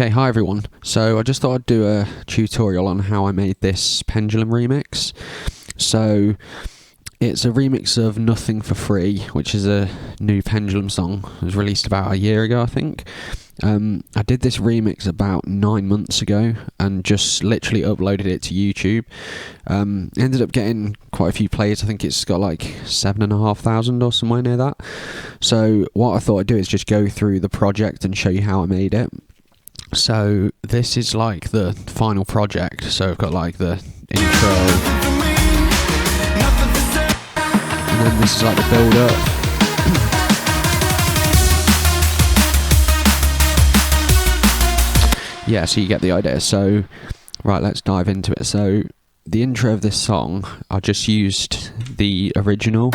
Okay, hi everyone. So I just thought I'd do a tutorial on how I made this Pendulum remix. So it's a remix of Nothing for Free, which is a new Pendulum song. It was released about a year ago, I think. I did this remix about 9 months ago and just literally uploaded it to YouTube. Ended up getting quite a few plays. I think it's got like 7,500 or somewhere near that. So what I thought I'd do is just go through the project and show you how I made it. So this is like the final project. So I've got like the intro, and then this is like the build up. Yeah, so you get the idea. So right, let's dive into it. So the intro of this song, I just used the original.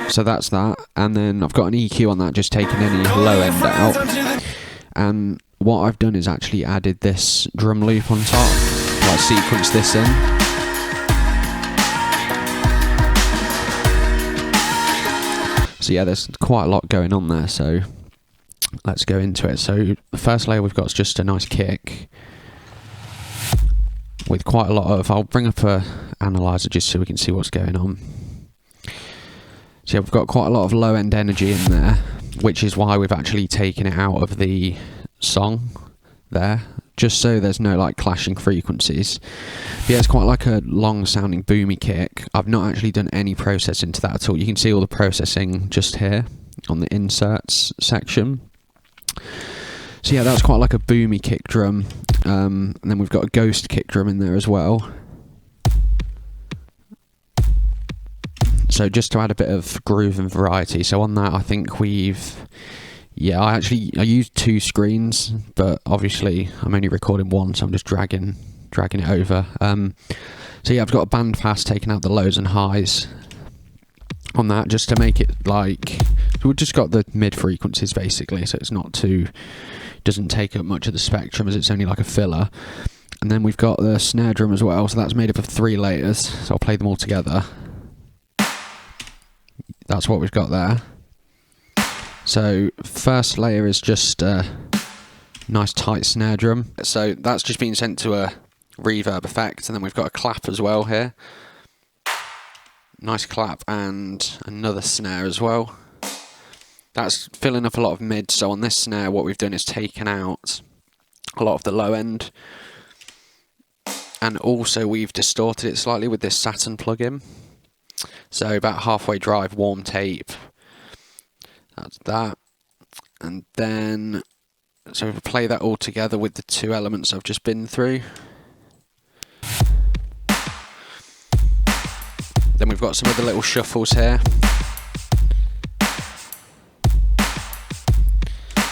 So that's that, and then I've got an EQ on that, just taking any low end out. And what I've done is actually added this drum loop on top, like sequence this in. So yeah, there's quite a lot going on there, so let's go into it. So the first layer we've got is just a nice kick with quite a lot of, I'll bring up a analyzer just so we can see what's going on. So yeah, we've got quite a lot of low end energy in there, which is why we've actually taken it out of the song there, just so there's no like clashing frequencies. But yeah, it's quite like a long sounding boomy kick. I've not actually done any processing to that at all. You can see all the processing just here on the inserts section. So yeah, that's quite like a boomy kick drum. And then we've got a ghost kick drum in there as well. So just to add a bit of groove and variety. So on that, I think I used 2 screens, but obviously I'm only recording one, so I'm just dragging it over. So yeah, I've got a band pass taking out the lows and highs on that, just to make it like, we've just got the mid frequencies basically, so it's not too, doesn't take up much of the spectrum as it's only like a filler. And then we've got the snare drum as well, so that's made up of 3 layers, so I'll play them all together. That's what we've got there. So first layer is just a nice tight snare drum. So that's just been sent to a reverb effect, and then we've got a clap as well here. Nice clap and another snare as well. That's filling up a lot of mid, so on this snare what we've done is taken out a lot of the low end. And also we've distorted it slightly with this Saturn plugin. So about halfway drive, warm tape. That's that. And then, so we'll play that all together with the 2 elements I've just been through. Then we've got some other little shuffles here.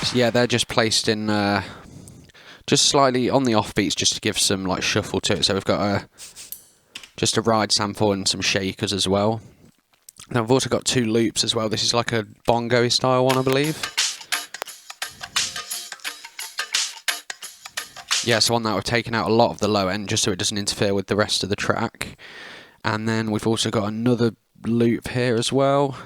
So yeah, they're just placed in just slightly on the offbeats, just to give some like shuffle to it. So we've got just a ride sample and some shakers as well. Then I've also got 2 loops as well. This is like a bongo style one, I believe. Yeah, so on that we've taken out a lot of the low end just so it doesn't interfere with the rest of the track. And then we've also got another loop here as well.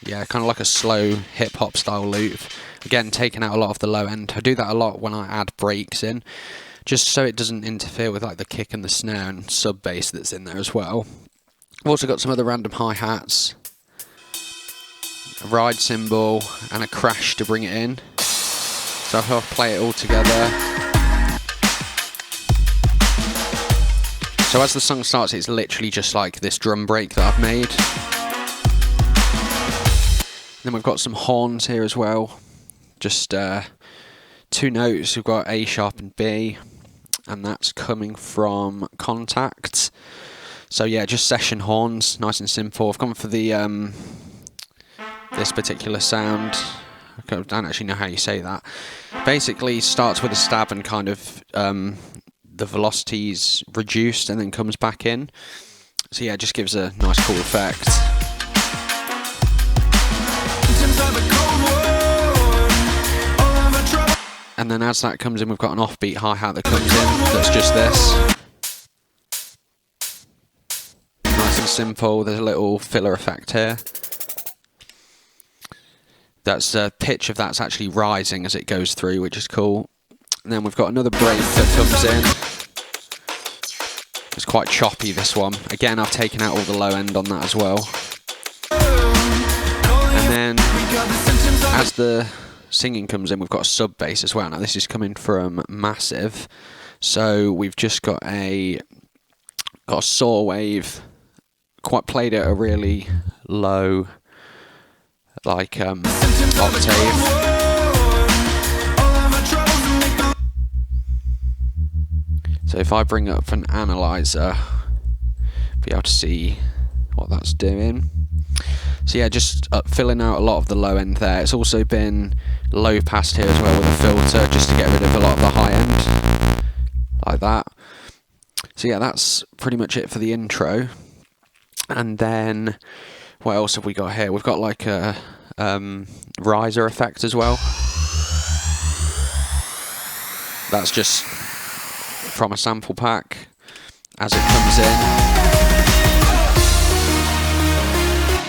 Yeah, kind of like a slow hip hop style loop. Again, taking out a lot of the low end. I do that a lot when I add breaks in, just so it doesn't interfere with like the kick and the snare and sub bass that's in there as well. I've also got some other random hi-hats, a ride cymbal and a crash to bring it in. So I'll play it all together. So as the song starts, it's literally just like this drum break that I've made. Then we've got some horns here as well. Just 2 notes. We've got A sharp and B, and that's coming from Contact. So yeah, just session horns, nice and simple. I've gone for the this particular sound. I don't actually know how you say that. Basically starts with a stab and kind of the velocity's reduced and then comes back in. So yeah, it just gives a nice cool effect. And then as that comes in, we've got an offbeat hi-hat that comes in, that's just this. Nice and simple, there's a little filler effect here. That's the pitch of that's actually rising as it goes through, which is cool. And then we've got another break that comes in. It's quite choppy, this one. Again, I've taken out all the low end on that as well. And then as the singing comes in, we've got a sub bass as well. Now this is coming from Massive, so we've just got a saw wave, quite played at a really low, like octave. So if I bring up an analyzer, be able to see what that's doing. So yeah, just filling out a lot of the low end there. It's also been low passed here as well with a filter, just to get rid of a lot of the high end, like that. So yeah, that's pretty much it for the intro. And then what else have we got here? We've got like a riser effect as well. That's just from a sample pack as it comes in.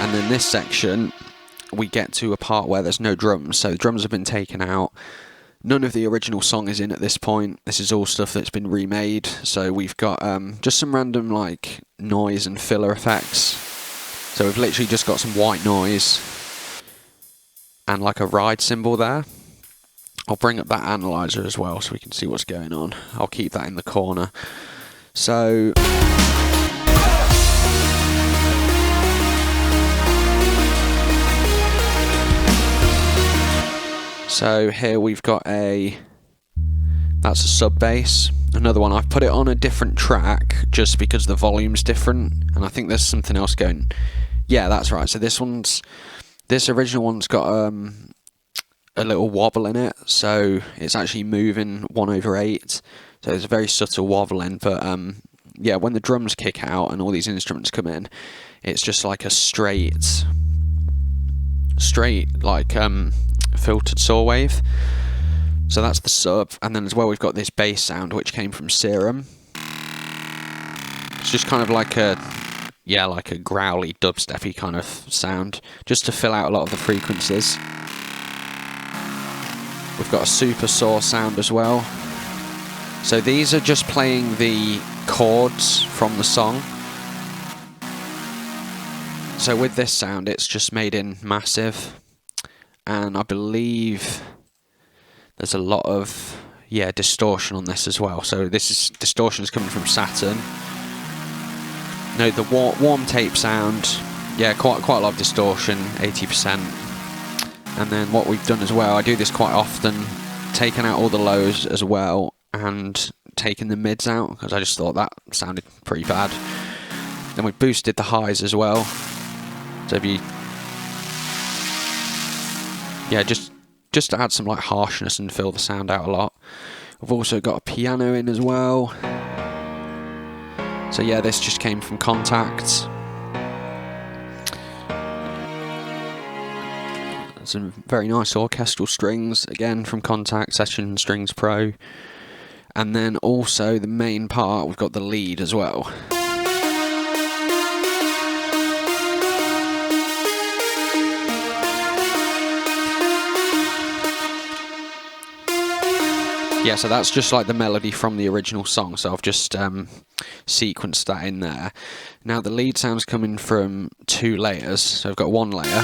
And then this section, we get to a part where there's no drums. So the drums have been taken out. None of the original song is in at this point. This is all stuff that's been remade. So we've got just some random like noise and filler effects. So we've literally just got some white noise and like a ride cymbal there. I'll bring up that analyzer as well so we can see what's going on. I'll keep that in the corner. So here we've got that's a sub bass, another one. I've put it on a different track just because the volume's different, and I think there's something else going. Yeah, that's right. So this original one's got a little wobble in it, so it's actually moving 1/8. So there's a very subtle wobbling, but yeah, when the drums kick out and all these instruments come in, it's just like a straight like filtered saw wave. So that's the sub, and then as well we've got this bass sound which came from Serum. It's just kind of like a growly dubsteppy kind of sound, just to fill out a lot of the frequencies. We've got a super saw sound as well. So these are just playing the chords from the song. So with this sound, it's just made in Massive. And I believe there's a lot of distortion on this as well. So distortion is coming from Saturn. No, the warm tape sound, quite a lot of distortion, 80%. And then what we've done as well, I do this quite often, taking out all the lows as well and taking the mids out because I just thought that sounded pretty bad. Then we boosted the highs as well. So if you just to add some like harshness and fill the sound out a lot. We've also got a piano in as well. So yeah, this just came from Contact. Some very nice orchestral strings, again from Contact, Session Strings Pro. And then also the main part, we've got the lead as well. Yeah, so that's just like the melody from the original song, so I've just sequenced that in there. Now the lead sound's coming from 2 layers, so I've got 1 layer.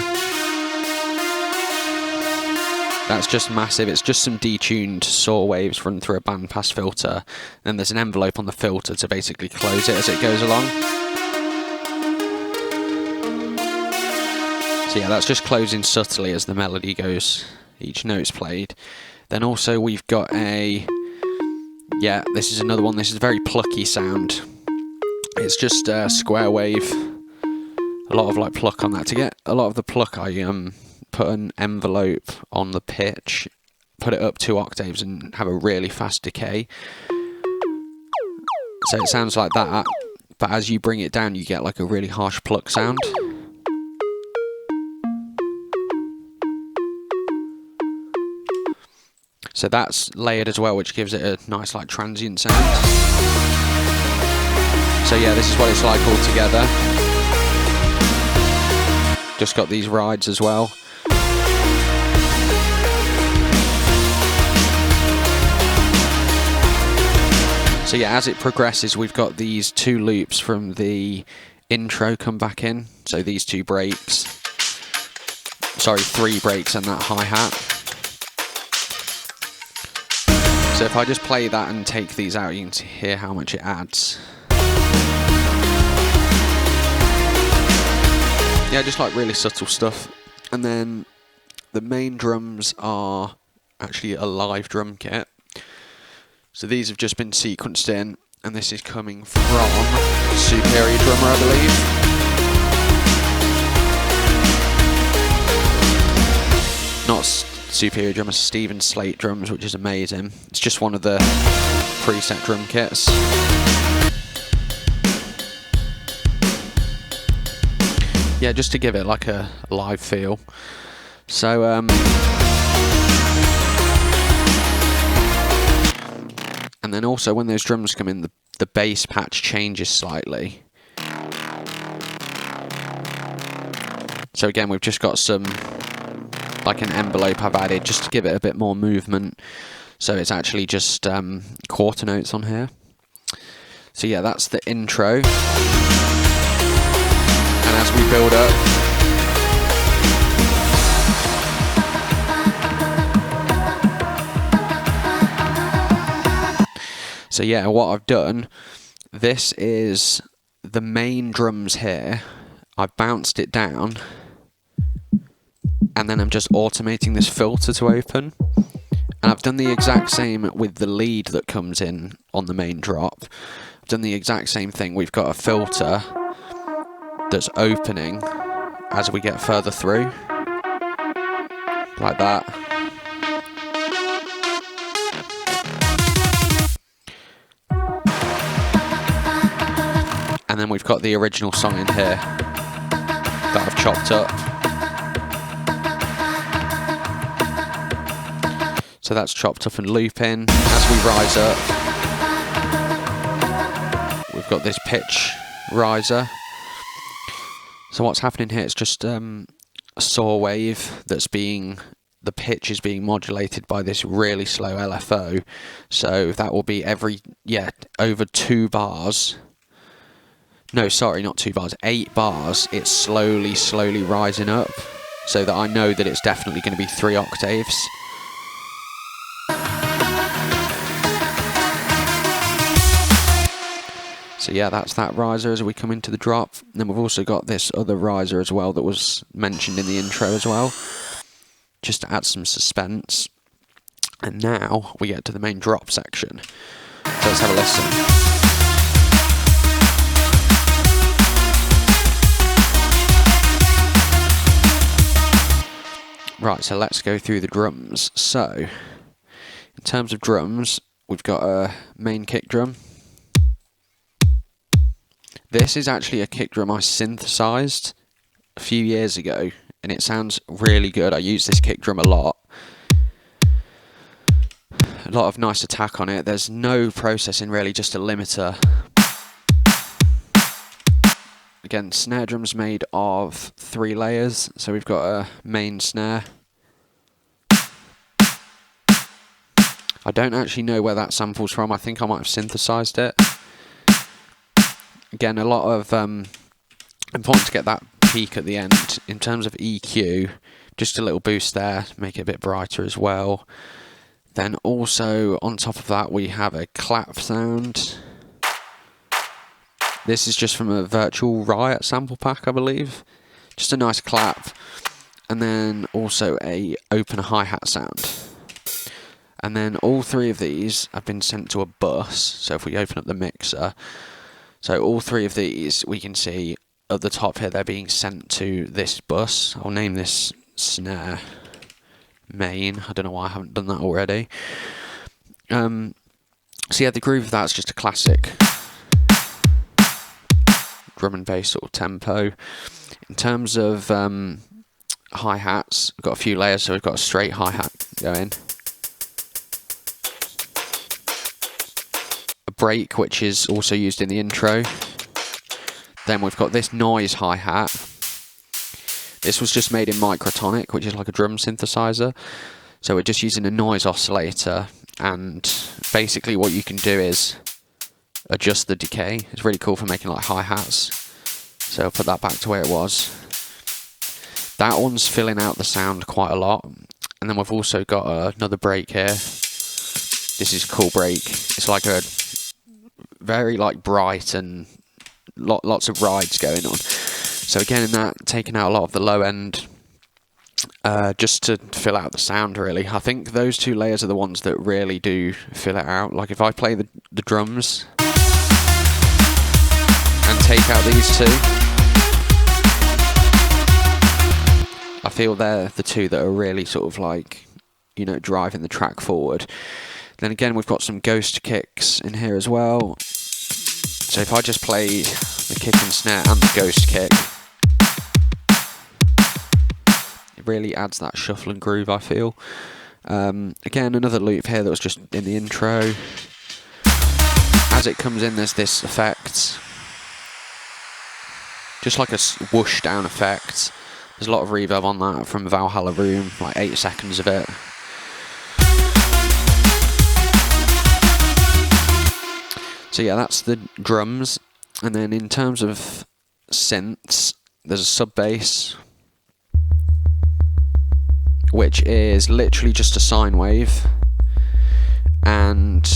That's just Massive, it's just some detuned saw waves run through a bandpass filter. Then there's an envelope on the filter to basically close it as it goes along. So yeah, that's just closing subtly as the melody goes, each note's played. Then also we've got this is another one. This is a very plucky sound. It's just a square wave. A lot of like pluck on that. To get a lot of the pluck, I put an envelope on the pitch, put it up 2 octaves and have a really fast decay. So it sounds like that, but as you bring it down, you get like a really harsh pluck sound. So that's layered as well, which gives it a nice like transient sound. So yeah, this is what it's like all together. Just got these rides as well. So yeah, as it progresses, we've got these two loops from the intro come back in. So these two breaks, sorry, 3 breaks and that hi-hat. So if I just play that and take these out, you can hear how much it adds. Yeah, just like really subtle stuff. And then the main drums are actually a live drum kit. So these have just been sequenced in, and this is coming from Superior Drummer, I believe. Not Superior Drummer, Stephen Slate drums, which is amazing. It's just one of the preset drum kits. Yeah, just to give it like a live feel. So, and then also when those drums come in, the bass patch changes slightly. So again, we've just got some, like an envelope I've added just to give it a bit more movement. So it's actually just quarter notes on here. So yeah, that's the intro. And as we build up, so yeah, what I've done, this is the main drums here. I've bounced it down, and then I'm just automating this filter to open. And I've done the exact same with the lead that comes in on the main drop. I've done the exact same thing. We've got a filter that's opening as we get further through, like that. And then we've got the original song in here that I've chopped up. So that's chopped up and looping. As we rise up, we've got this pitch riser. So what's happening here is just a saw wave that's the pitch is being modulated by this really slow LFO. So that will be over 2 bars. No, sorry, not 2 bars, 8 bars. It's slowly rising up, so that I know that it's definitely going to be 3 octaves. So yeah, that's that riser as we come into the drop. And then we've also got this other riser as well that was mentioned in the intro as well, just to add some suspense. And now we get to the main drop section. So let's have a listen. Right, so let's go through the drums. So, in terms of drums, we've got a main kick drum. This is actually a kick drum I synthesized a few years ago, and it sounds really good. I use this kick drum a lot. A lot of nice attack on it. There's no processing really, just a limiter. Again, snare drum's made of 3 layers. So we've got a main snare. I don't actually know where that sample's from. I think I might have synthesized it. Again, a lot of important to get that peak at the end. In terms of EQ, just a little boost there, make it a bit brighter as well. Then also on top of that, we have a clap sound. This is just from a Virtual Riot sample pack, I believe. Just a nice clap. And then also a open hi-hat sound. And then all 3 of these have been sent to a bus. So if we open up the mixer, so all 3 of these, we can see at the top here, they're being sent to this bus. I'll name this snare main. I don't know why I haven't done that already. So yeah, the groove of that's just a classic drum and bass sort of tempo. In terms of hi-hats, we've got a few layers, so we've got a straight hi-hat going. A break, which is also used in the intro. Then we've got this noise hi-hat. This was just made in Microtonic, which is like a drum synthesizer. So we're just using a noise oscillator, and basically what you can do is adjust the decay. It's really cool for making like hi-hats. So I'll put that back to where it was. That one's filling out the sound quite a lot. And then we've also got another break here. This is a cool break. It's like a very like bright and lots of rides going on. So again, in that, taking out a lot of the low end, just to fill out the sound really. I think those two layers are the ones that really do fill it out. Like if I play the drums and take out these two, I feel they're the two that are really sort of like, you know, driving the track forward. Then again, we've got some ghost kicks in here as well. So if I just play the kick and snare and the ghost kick, it really adds that shuffle and groove, I feel. Again, another loop here that was just in the intro. As it comes in, there's this effect. Just like a whoosh down effect. There's a lot of reverb on that from Valhalla Room, like 8 seconds of it. So yeah, that's the drums. And then in terms of synths, there's a sub bass, which is literally just a sine wave. And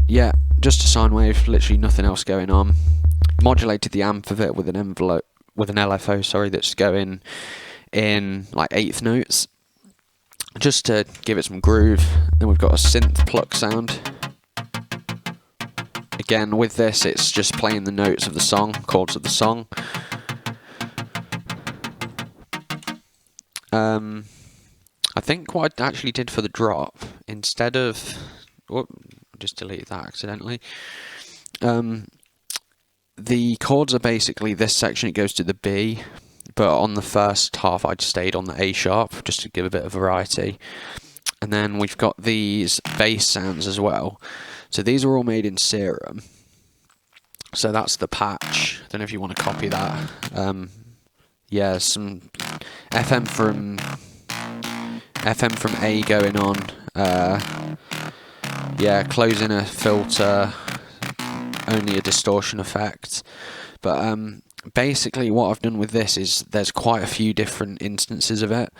yeah, just a sine wave, literally nothing else going on. Modulated the amp of it with an LFO, sorry, that's going in like 1/8 notes, just to give it some groove. Then we've got a synth pluck sound. Again, with this, it's just playing the notes of the song, chords of the song. I think what I actually did for the drop, instead of... Whoop, just deleted that accidentally. The chords are basically this section, it goes to the B, but on the first half I just stayed on the A sharp, just to give a bit of variety. And then we've got these bass sounds as well. So these are all made in Serum. So that's the patch. I don't know if you want to copy that. Yeah, some FM from A going on. Yeah, closing a filter, only a distortion effect. But basically what I've done with this is there's quite a few different instances of it.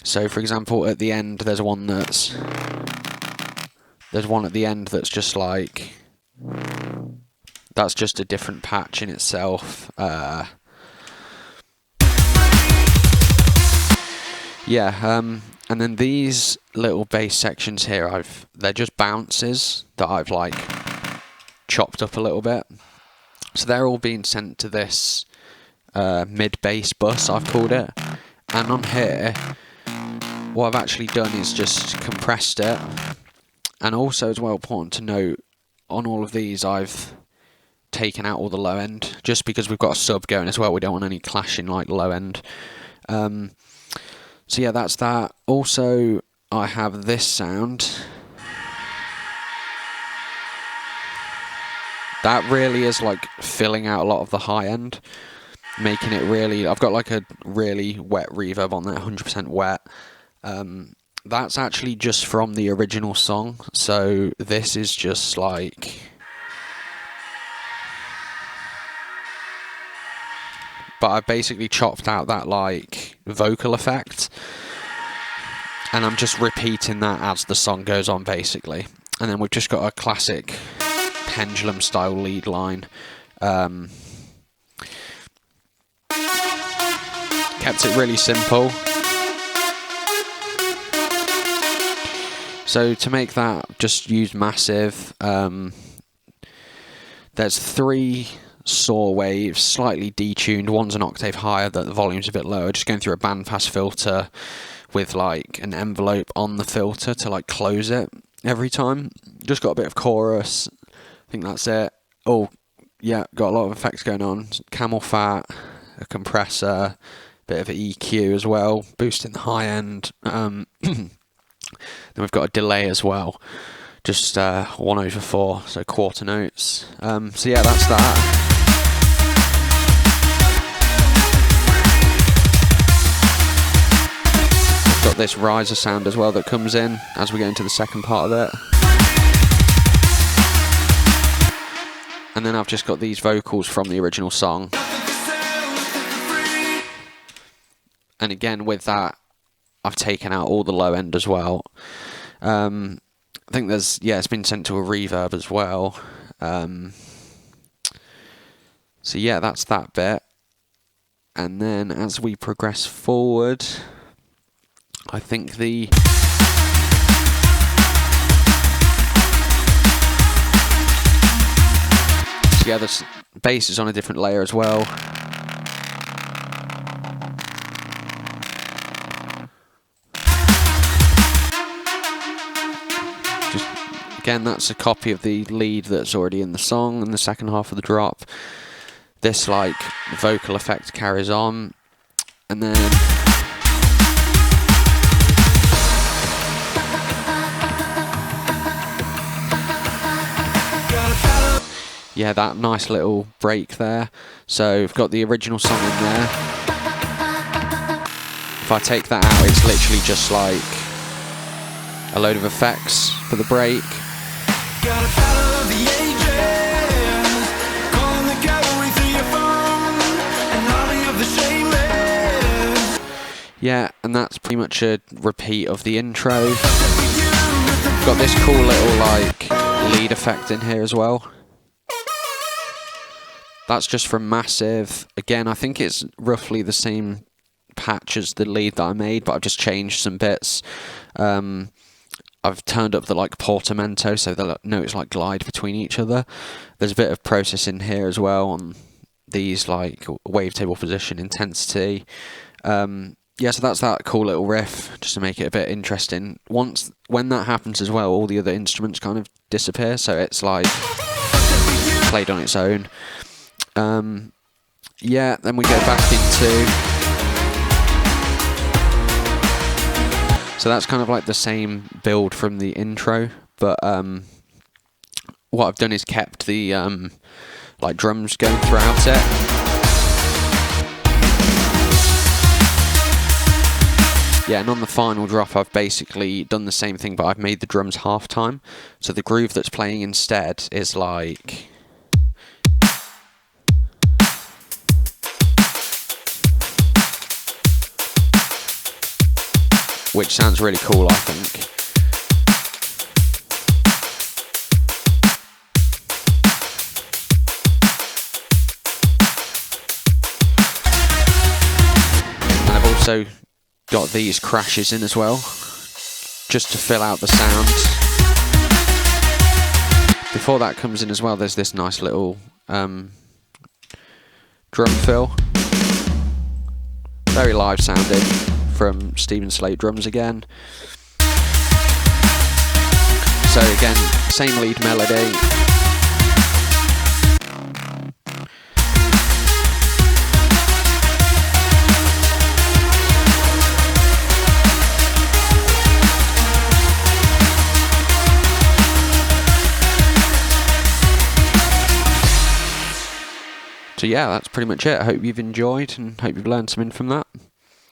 So for example, at the end there's one at the end that's just like, that's just a different patch in itself. And then these little bass sections here, they're just bounces that I've like chopped up a little bit. So they're all being sent to this mid-bass bus, I've called it. And on here, what I've actually done is just compressed it. And also as well, important to note, on all of these I've taken out all the low end, just because we've got a sub going as well. We don't want any clashing like low end. So yeah, that's that. Also, I have this sound. That really is like filling out a lot of the high end, making it really... I've got like a really wet reverb on there, 100% wet. That's actually just from the original song, so this is just like... But I've basically chopped out that like vocal effect, and I'm just repeating that as the song goes on basically. And then we've just got a classic Pendulum style lead line. Kept it really simple. So to make that, just use Massive. There's 3 saw waves, slightly detuned. One's an octave higher, that the volume's a bit lower. Just going through a bandpass filter with like an envelope on the filter to like close it every time. Just got a bit of chorus. I think that's it. Oh, yeah, got a lot of effects going on. Camel fat, a compressor, bit of an EQ as well, boosting the high end. Then we've got a delay as well. Just 1/4, so quarter notes. So yeah, that's that. Got this riser sound as well that comes in as we get into the second part of it. And then I've just got these vocals from the original song. And again, with that, I've taken out all the low end as well. I think there's, yeah, it's been sent to a reverb as well. So yeah, that's that bit. And then as we progress forward, I think the yeah, the bass is on a different layer as well. Just again, that's a copy of the lead that's already in the song in the second half of the drop. This like vocal effect carries on, and then yeah, that nice little break there. So we've got the original song in there. If I take that out, it's literally just like a load of effects for the break. Yeah, and that's pretty much a repeat of the intro. Got this cool little like lead effect in here as well. That's just from Massive. Again, I think it's roughly the same patch as the lead that I made, but I've just changed some bits. I've turned up the like portamento, so the notes like glide between each other. There's a bit of processing here as well on these like wavetable position, intensity. Yeah, so that's that cool little riff, just to make it a bit interesting. When that happens as well, all the other instruments kind of disappear, so it's like played on its own. Yeah, then we go back into... So that's kind of like the same build from the intro, but what I've done is kept the like drums going throughout it. Yeah, and on the final drop I've basically done the same thing, but I've made the drums half time. So the groove that's playing instead is like... which sounds really cool, I think. And I've also got these crashes in as well, just to fill out the sound. Before that comes in as well, there's this nice little drum fill. Very live sounding. From Stephen Slate drums again. So again, same lead melody. So yeah, that's pretty much it. I hope you've enjoyed and hope you've learned something from that.